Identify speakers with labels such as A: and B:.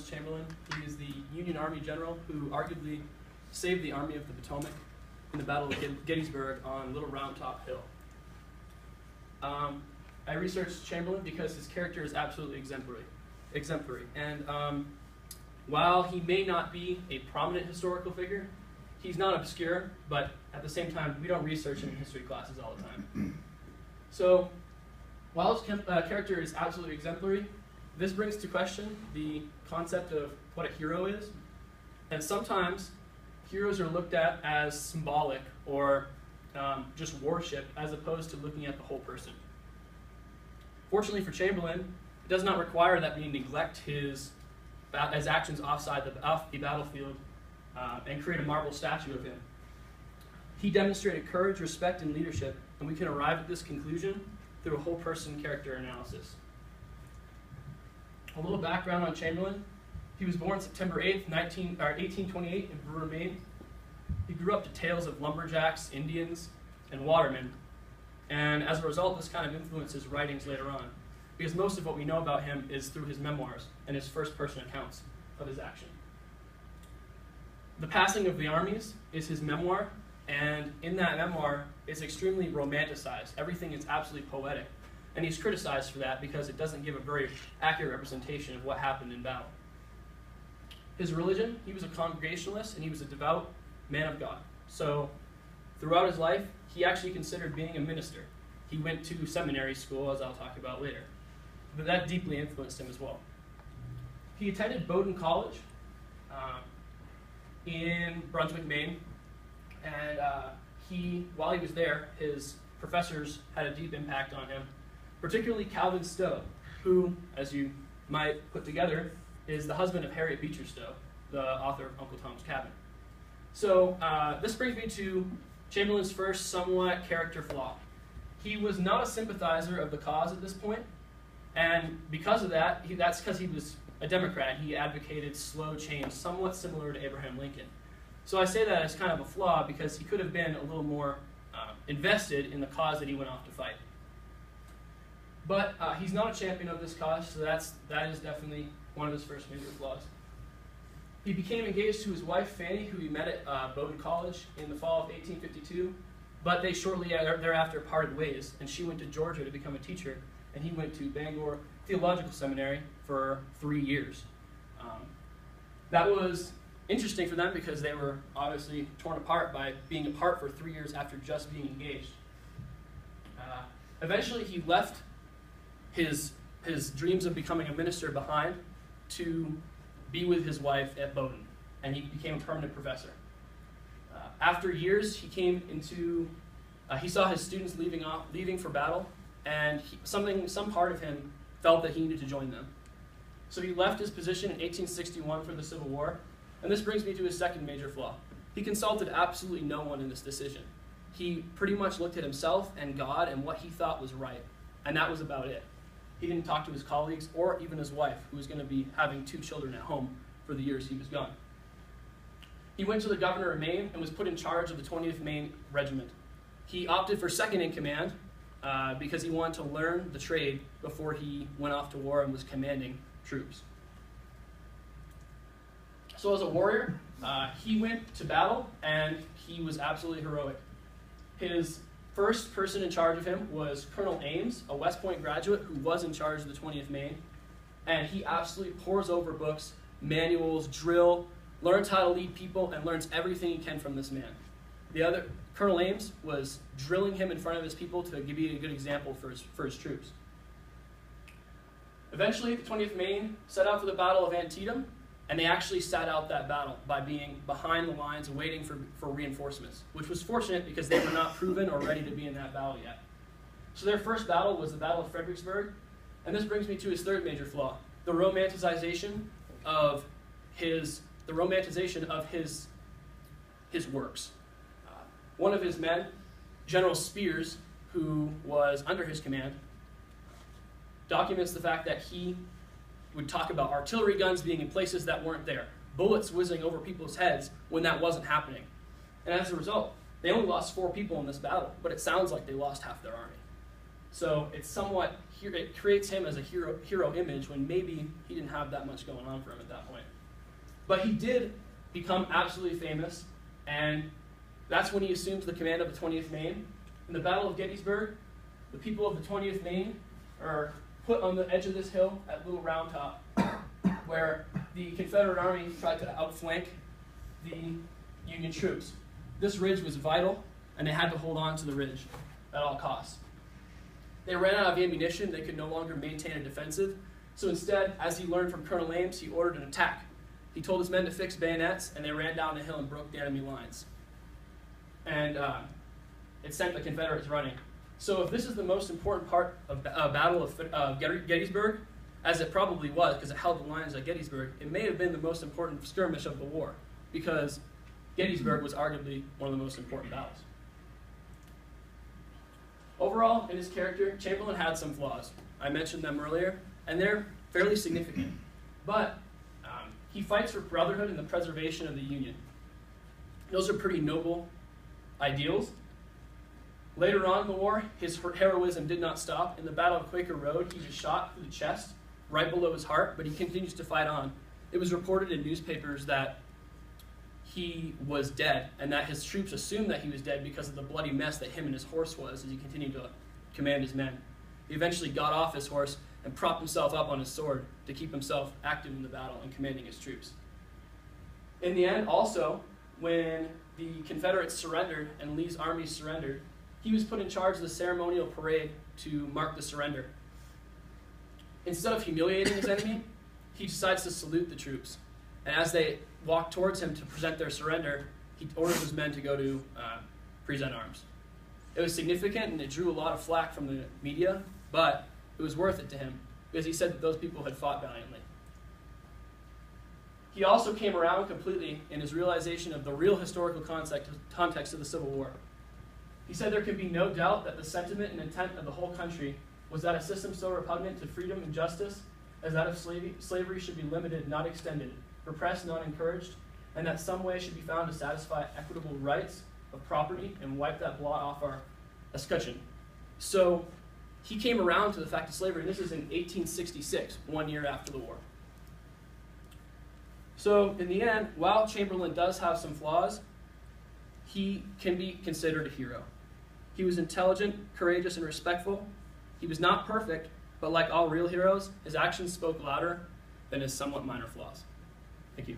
A: Lawrence Chamberlain. He is the Union Army general who arguably saved the Army of the Potomac in the Battle of Gettysburg on Little Round Top Hill. I researched Chamberlain because his character is absolutely exemplary. And while he may not be a prominent historical figure, he's not obscure, but at the same time, we don't research him in history classes all the time. So, while his character is absolutely exemplary, this brings to question the concept of what a hero is. And sometimes, heroes are looked at as symbolic or just worshipped, as opposed to looking at the whole person. Fortunately for Chamberlain, it does not require that we neglect his actions off the battlefield and create a marble statue of him. He demonstrated courage, respect, and leadership, and we can arrive at this conclusion through a whole person character analysis. A little background on Chamberlain. He was born September 8th, 1828 in Brewer, Maine. He grew up to tales of lumberjacks, Indians, and watermen, and as a result, this kind of influenced his writings later on, because most of what we know about him is through his memoirs and his first-person accounts of his action. The Passing of the Armies is his memoir, and in that memoir, it's extremely romanticized. Everything is absolutely poetic, and he's criticized for that because it doesn't give a very accurate representation of what happened in battle. His religion, he was a Congregationalist, and he was a devout man of God. So throughout his life, he actually considered being a minister. He went to seminary school, as I'll talk about later. But that deeply influenced him as well. He attended Bowdoin College in Brunswick, Maine, and while he was there, his professors had a deep impact on him, particularly Calvin Stowe, who, as you might put together, is the husband of Harriet Beecher Stowe, the author of Uncle Tom's Cabin. So this brings me to Chamberlain's first somewhat character flaw. He was not a sympathizer of the cause at this point, and because of that, that's because he was a Democrat. He advocated slow change, somewhat similar to Abraham Lincoln. So I say that as kind of a flaw because he could have been a little more invested in the cause that he went off to fight. But he's not a champion of this cause, so that is definitely one of his first major flaws. He became engaged to his wife, Fanny, who he met at Bowdoin College in the fall of 1852, but they shortly thereafter parted ways, and she went to Georgia to become a teacher, and he went to Bangor Theological Seminary for 3 years. That was interesting for them because they were obviously torn apart by being apart for 3 years after just being engaged. Eventually, he left his dreams of becoming a minister behind to be with his wife at Bowdoin, and he became a permanent professor. After years, he saw his students leaving for battle, and some part of him felt that he needed to join them. So he left his position in 1861 for the Civil War, and this brings me to his second major flaw. He consulted absolutely no one in this decision. He pretty much looked at himself and God and what he thought was right, and that was about it. He didn't talk to his colleagues or even his wife, who was going to be having 2 children at home for the years he was gone. He went to the governor of Maine and was put in charge of the 20th Maine Regiment. He opted for second in command because he wanted to learn the trade before he went off to war and was commanding troops. So as a warrior, he went to battle and he was absolutely heroic. His first person in charge of him was Colonel Ames, a West Point graduate who was in charge of the 20th Maine, and he absolutely pores over books, manuals, drill, learns how to lead people, and learns everything he can from this man. Colonel Ames was drilling him in front of his people to give you a good example for his troops. Eventually, the 20th Maine set out for the Battle of Antietam, and they actually sat out that battle by being behind the lines waiting for reinforcements, which was fortunate because they were not proven or ready to be in that battle yet. So their first battle was the Battle of Fredericksburg, and this brings me to his third major flaw, the romanticization of his works. One of his men, General Spears, who was under his command, documents the fact that he would talk about artillery guns being in places that weren't there, bullets whizzing over people's heads when that wasn't happening. And as a result, they only lost 4 people in this battle, but it sounds like they lost half their army. So it creates him as a hero image when maybe he didn't have that much going on for him at that point. But he did become absolutely famous, and that's when he assumes the command of the 20th Maine. In the Battle of Gettysburg, the people of the 20th Maine are put on the edge of this hill at Little Round Top, where the Confederate Army tried to outflank the Union troops. This ridge was vital, and they had to hold on to the ridge at all costs. They ran out of ammunition. They could no longer maintain a defensive. So instead, as he learned from Colonel Ames, he ordered an attack. He told his men to fix bayonets, and they ran down the hill and broke the enemy lines. And it sent the Confederates running. So if this is the most important part of Battle of Gettysburg, as it probably was because it held the lines at Gettysburg, it may have been the most important skirmish of the war because Gettysburg was arguably one of the most important battles. Overall, in his character, Chamberlain had some flaws. I mentioned them earlier, and they're fairly significant. But he fights for brotherhood and the preservation of the Union. Those are pretty noble ideals. Later on in the war, his heroism did not stop. In the Battle of Quaker Road, he was shot through the chest, right below his heart, but he continues to fight on. It was reported in newspapers that he was dead, and that his troops assumed that he was dead because of the bloody mess that him and his horse was as he continued to command his men. He eventually got off his horse and propped himself up on his sword to keep himself active in the battle and commanding his troops. In the end, also, when the Confederates surrendered and Lee's army surrendered, he was put in charge of the ceremonial parade to mark the surrender. Instead of humiliating his enemy, he decides to salute the troops. And as they walked towards him to present their surrender, he ordered his men to go to present arms. It was significant, and it drew a lot of flack from the media, but it was worth it to him because he said that those people had fought valiantly. He also came around completely in his realization of the real historical context of the Civil War. He said there can be no doubt that the sentiment and intent of the whole country was that a system so repugnant to freedom and justice as that of slavery should be limited, not extended, repressed, not encouraged, and that some way should be found to satisfy equitable rights of property and wipe that blot off our escutcheon. So he came around to the fact of slavery, and this is in 1866, 1 year after the war. So in the end, while Chamberlain does have some flaws, he can be considered a hero. He was intelligent, courageous, and respectful. He was not perfect, but like all real heroes, his actions spoke louder than his somewhat minor flaws. Thank you.